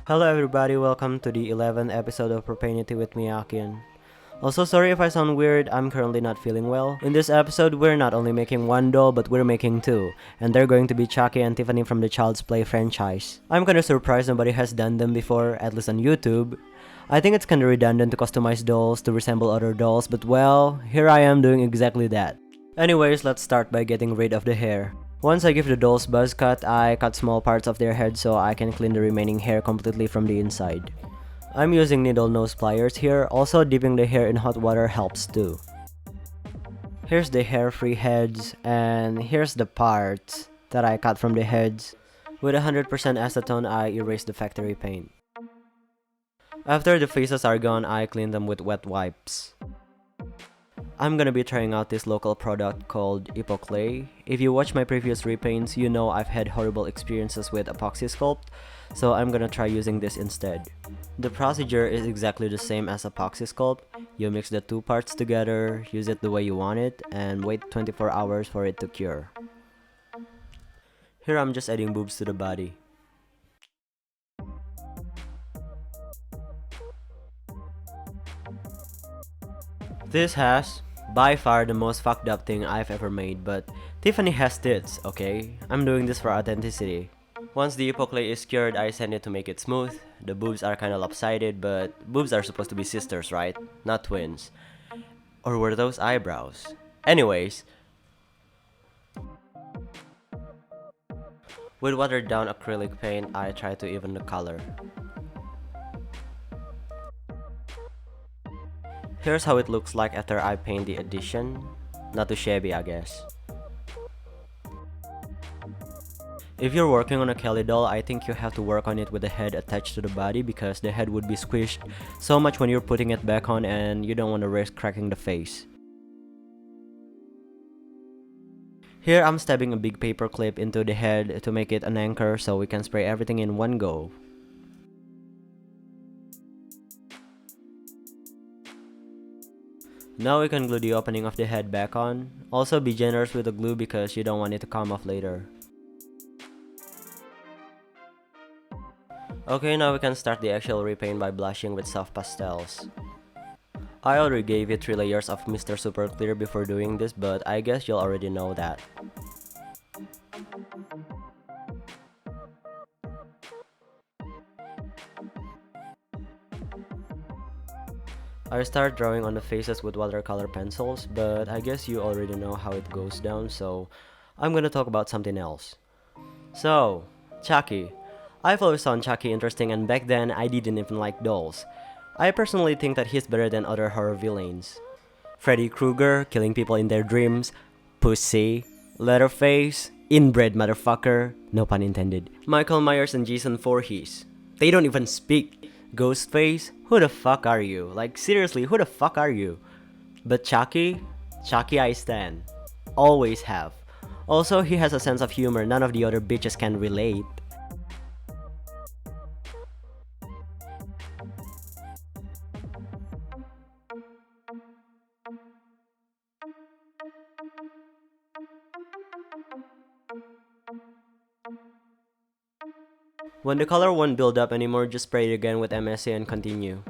Hello everybody, welcome to the 11th episode of Propaintinity with me, Akin. Also, sorry if I sound weird, I'm currently not feeling well. In this episode, we're not only making one doll, but we're making two. And they're going to be Chucky and Tiffany from the Child's Play franchise. I'm kinda surprised nobody has done them before, at least on YouTube. I think it's kinda redundant to customize dolls to resemble other dolls, but well, here I am doing exactly that. Anyways, let's start by getting rid of the hair. Once I give the dolls buzz cut, I cut small parts of their head so I can clean the remaining hair completely from the inside. I'm using needle nose pliers here, also dipping the hair in hot water helps too. Here's the hair-free heads, and here's the parts that I cut from the heads. With 100% acetone, I erase the factory paint. After the faces are gone, I clean them with wet wipes. I'm gonna be trying out this local product called OOAK. If you watch my previous repaints, you know I've had horrible experiences with epoxy sculpt, so I'm gonna try using this instead. The procedure is exactly the same as epoxy sculpt. You mix the two parts together, use it the way you want it, and wait 24 hours for it to cure. Here I'm just adding boobs to the body. This has, by far, the most fucked up thing I've ever made, but Tiffany has tits, okay? I'm doing this for authenticity. Once the OOAK is cured, I sand it to make it smooth. The boobs are kinda lopsided, but boobs are supposed to be sisters, right? Not twins. Or were those eyebrows? Anyways, with watered down acrylic paint, I try to even the color. Here's how it looks like after I paint the addition. Not too shabby, I guess. If you're working on a Kelly doll, I think you have to work on it with the head attached to the body because the head would be squished so much when you're putting it back on and you don't want to risk cracking the face. Here I'm stabbing a big paper clip into the head to make it an anchor so we can spray everything in one go. Now we can glue the opening of the head back on. Also be generous with the glue because you don't want it to come off later. Okay, now we can start the actual repaint by blushing with soft pastels. I already gave it 3 layers of Mr. Super Clear before doing this, but I guess you'll already know that. I start drawing on the faces with watercolor pencils, but I guess you already know how it goes down, so I'm gonna talk about something else. So, Chucky. I've always found Chucky interesting, and back then I didn't even like dolls. I personally think that he's better than other horror villains. Freddy Krueger, killing people in their dreams, Pussy, Leatherface, inbred motherfucker, no pun intended. Michael Myers and Jason Voorhees. They don't even speak. Ghostface, who the fuck are you? Like seriously, who the fuck are you? But Chucky I stan. Always have. Also, he has a sense of humor none of the other bitches can relate. When the color won't build up anymore, just spray it again with MSC and continue.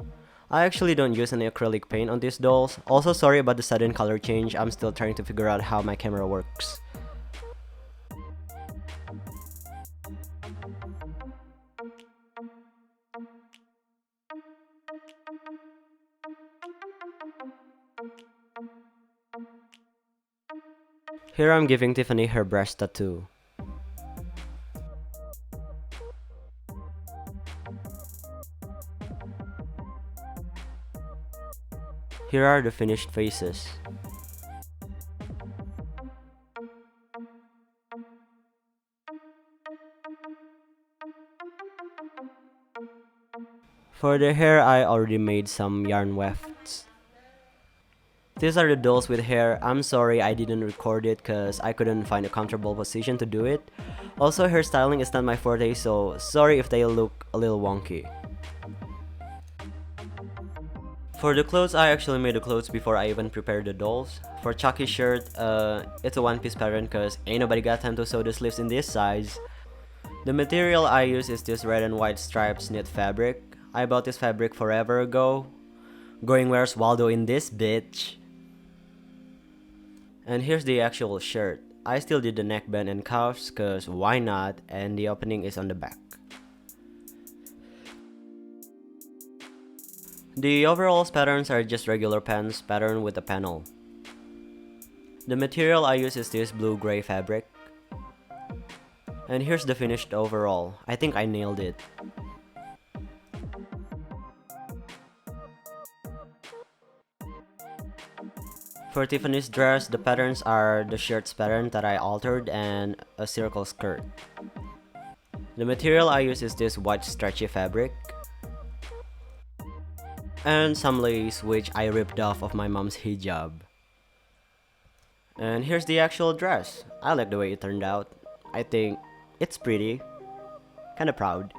I actually don't use any acrylic paint on these dolls. Also sorry about the sudden color change, I'm still trying to figure out how my camera works. Here I'm giving Tiffany her breast tattoo. Here are the finished faces. For the hair, I already made some yarn wefts. These are the dolls with hair. I'm sorry I didn't record it cause I couldn't find a comfortable position to do it. Also, hairstyling is not my forte, so sorry if they look a little wonky. For the clothes, I actually made the clothes before I even prepared the dolls. For Chucky's shirt, it's a one-piece pattern cause ain't nobody got time to sew the sleeves in this size. The material I use is this red and white stripes knit fabric. I bought this fabric forever ago. Going where's Waldo in this bitch? And here's the actual shirt. I still did the neckband and cuffs cause why not, and the opening is on the back. The overalls patterns are just regular pants pattern with a panel. The material I use is this blue-gray fabric. And here's the finished overall. I think I nailed it. For Tiffany's dress, the patterns are the shirt's pattern that I altered and a circle skirt. The material I use is this white stretchy fabric. And some lace which I ripped off of my mom's hijab. And here's the actual dress. I like the way it turned out. I think it's pretty. Kinda proud.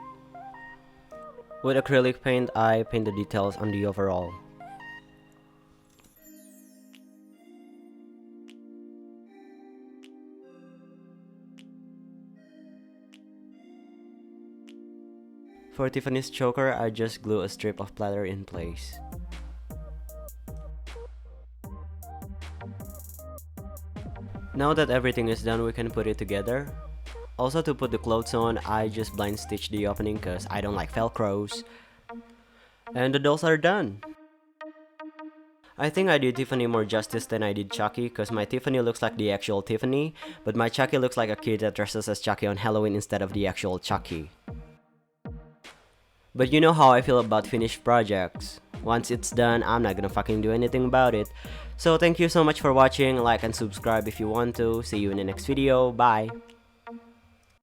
With acrylic paint, I paint the details on the overall. For Tiffany's choker, I just glue a strip of platter in place. Now that everything is done, we can put it together. Also, to put the clothes on, I just blind stitch the opening cause I don't like velcros. And the dolls are done. I think I did Tiffany more justice than I did Chucky cause my Tiffany looks like the actual Tiffany, but my Chucky looks like a kid that dresses as Chucky on Halloween instead of the actual Chucky. But you know how I feel about finished projects. Once it's done, I'm not gonna fucking do anything about it. So thank you so much for watching, like and subscribe if you want to. See you in the next video, bye!